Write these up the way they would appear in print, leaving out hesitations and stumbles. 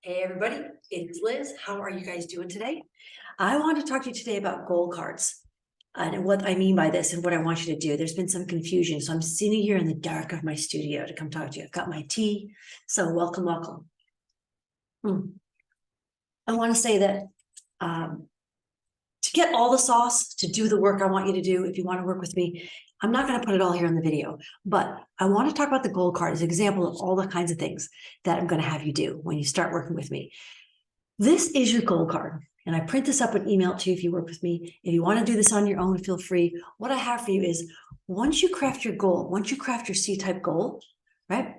Hey everybody, it's Liz. How are you guys doing today? I want to talk to you today about goal cards and what I mean by this and what I want you to do. There's been some confusion, so I'm sitting here in the dark of my studio to come talk to you. I've got my tea, so welcome, welcome. I want to say that to get all the sauce, to do the work I want you to do, if you want to work with me, I'm not going to put it all here in the video, but I want to talk about the goal card as an example of all the kinds of things that I'm going to have you do when you start working with me. This is your goal card. And I print this up and email it to you if you work with me. If you want to do this on your own, feel free. What I have for you is once you craft your goal, once you craft your C-type goal, right?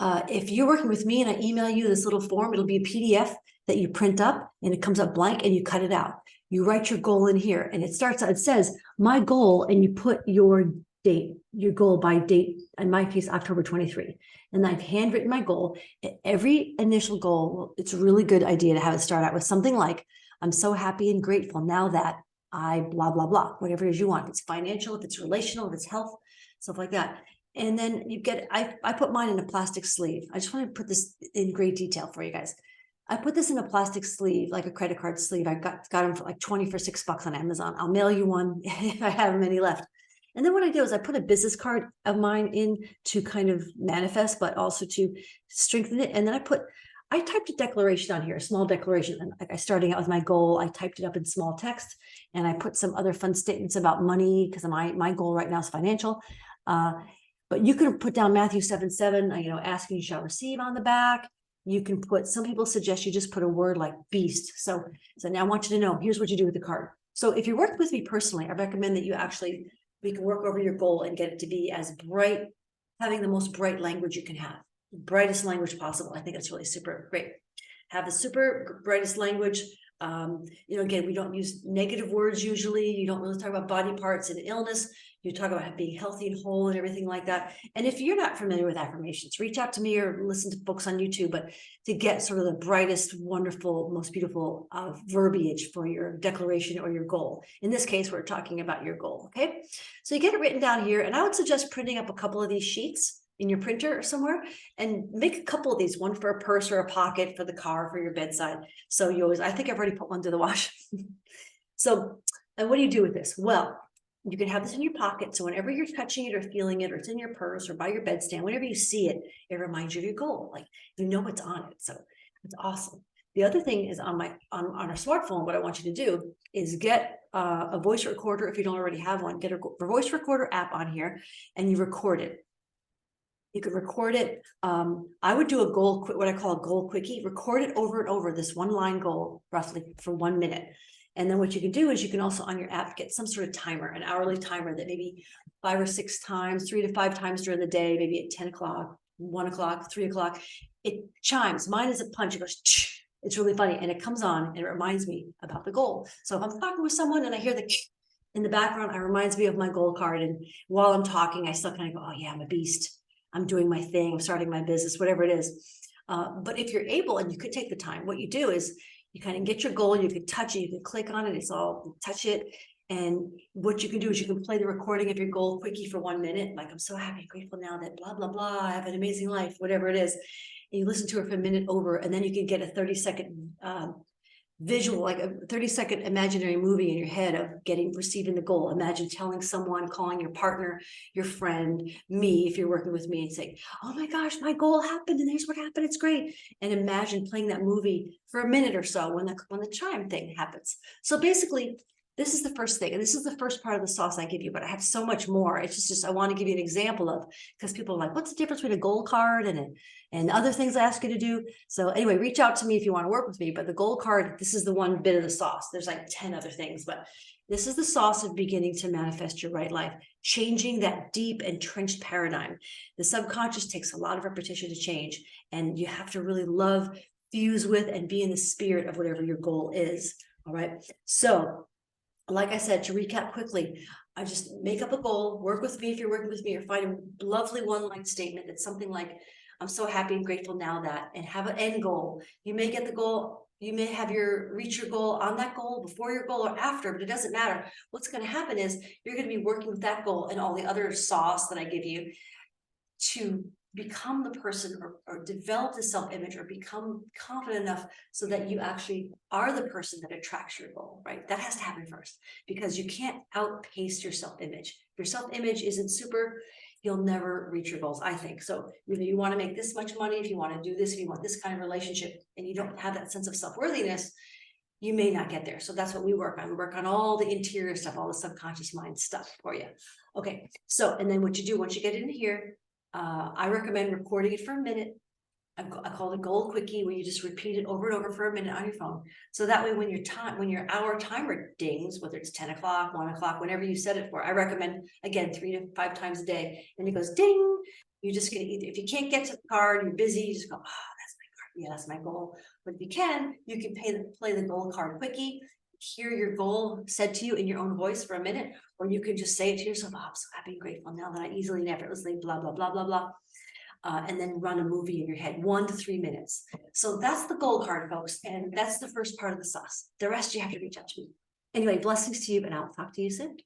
If you're working with me and I email you this little form, it'll be a PDF that you print up and it comes up blank and you cut it out. You write your goal in here and it starts out, it says my goal, and you put your date, your goal by date, in my case, October 23. And I've handwritten my goal. Every initial goal, it's a really good idea to have it start out with something like, I'm so happy and grateful now that I blah, blah, blah, whatever it is you want. If it's financial, if it's relational, if it's health, stuff like that. And then you get, I put mine in a plastic sleeve. I just want to put this in great detail for you guys. I put this in a plastic sleeve, like a credit card sleeve. I got them for like 20 for $6 on Amazon. I'll mail you one if I have any left. And then what I do is I put a business card of mine in to kind of manifest, but also to strengthen it. And then I typed a declaration on here, a small declaration. And like I starting out with my goal, I typed it up in small text and I put some other fun statements about money because my goal right now is financial. But you can put down Matthew 7:7, asking you shall receive on the back. You can put, some people suggest you just put a word like beast. So now I want you to know, here's what you do with the card. So if you work with me personally, I recommend that we can work over your goal and get it to be as bright, having the most bright language you can have, brightest language possible. I think that's really super great. Have the super brightest language. Again, we don't use negative words usually. You don't really talk about body parts and illness. You talk about being healthy and whole and everything like that. And if you're not familiar with affirmations, reach out to me or listen to books on YouTube, but to get sort of the brightest, wonderful, most beautiful verbiage for your declaration or your goal. In this case, we're talking about your goal, okay? So you get it written down here, and I would suggest printing up a couple of these sheets in your printer or somewhere and make a couple of these, one for a purse or a pocket for the car, for your bedside. So I think I've already put one to the wash. So, and what do you do with this? Well, you can have this in your pocket. So whenever you're touching it or feeling it, or it's in your purse or by your bedstand, whenever you see it, it reminds you of your goal. Like you know what's on it. So it's awesome. The other thing is on our smartphone, what I want you to do is get a voice recorder. If you don't already have one, get a voice recorder app on here and you record it. You can record it. I would do what I call a goal quickie, record it over and over, this one line goal roughly for 1 minute. And then what you can do is you can also on your app get some sort of timer, an hourly timer that maybe 5 or 6 times, 3 to 5 times during the day, maybe at 10 o'clock, 1 o'clock, 3 o'clock. It chimes. Mine is a punch. It goes, it's really funny. And it comes on and it reminds me about the goal. So if I'm talking with someone and I hear the in the background, it reminds me of my goal card. And while I'm talking, I still kind of go, oh yeah, I'm a beast. I'm doing my thing, I'm starting my business, whatever it is. But if you're able, and you could take the time, what you do is you kind of get your goal, you can touch it, you can click on it, touch it. And what you can do is you can play the recording of your goal quickie for 1 minute. Like, I'm so happy and grateful now that blah, blah, blah, I have an amazing life, whatever it is. And you listen to it for a minute over, and then you can get a 30-second visual, like a 30-second imaginary movie in your head of receiving the goal. Imagine telling someone, calling your partner, your friend, me, if you're working with me, and saying, oh my gosh, my goal happened and here's what happened, it's great. And imagine playing that movie for a minute or so when the chime thing happens. So basically, this is the first thing, and this is the first part of the sauce I give you, but I have so much more. It's just I want to give you an example of, because people are like, what's the difference between a goal card and other things I ask you to do? So anyway, reach out to me if you want to work with me, but the goal card, this is the one bit of the sauce. There's like 10 other things, but this is the sauce of beginning to manifest your right life, changing that deep entrenched paradigm. The subconscious takes a lot of repetition to change, and you have to really love, fuse with, and be in the spirit of whatever your goal is. All right. So like I said, to recap quickly, I just make up a goal, work with me if you're working with me, or find a lovely one-line statement that's something like, I'm so happy and grateful now that, and have an end goal. You may get the goal, you may have reach your goal on that goal, before your goal or after, but it doesn't matter. What's going to happen is you're going to be working with that goal and all the other sauce that I give you to become the person or develop the self-image or become confident enough so that you actually are the person that attracts your goal, right? That has to happen first, because you can't outpace your self-image. If your self-image isn't super, you'll never reach your goals, I think. So you want to make this much money, if you want to do this, if you want this kind of relationship, and you don't have that sense of self-worthiness, you may not get there. So that's what we work on. We work on all the interior stuff, all the subconscious mind stuff for you. Okay, so, and then what you do once you get in here, I recommend recording it for a minute. I call it goal quickie, where you just repeat it over and over for a minute on your phone. So that way, when your hour timer dings, whether it's 10 o'clock, 1 o'clock, whenever you set it for, I recommend, again, 3 to 5 times a day, and it goes ding. You're just gonna either, if you can't get to the card, you're busy, you just go, oh, that's my card. Yeah, that's my goal. But if you can play the goal card quickie, hear your goal said to you in your own voice for a minute, or you can just say it to yourself, oh, I'm so happy and grateful now that I easily and effortlessly blah, blah, blah, blah, blah. And then run a movie in your head, 1 to 3 minutes. So that's the goal card, folks. And that's the first part of the sauce. The rest you have to reach out to me. Anyway, blessings to you, and I'll talk to you soon.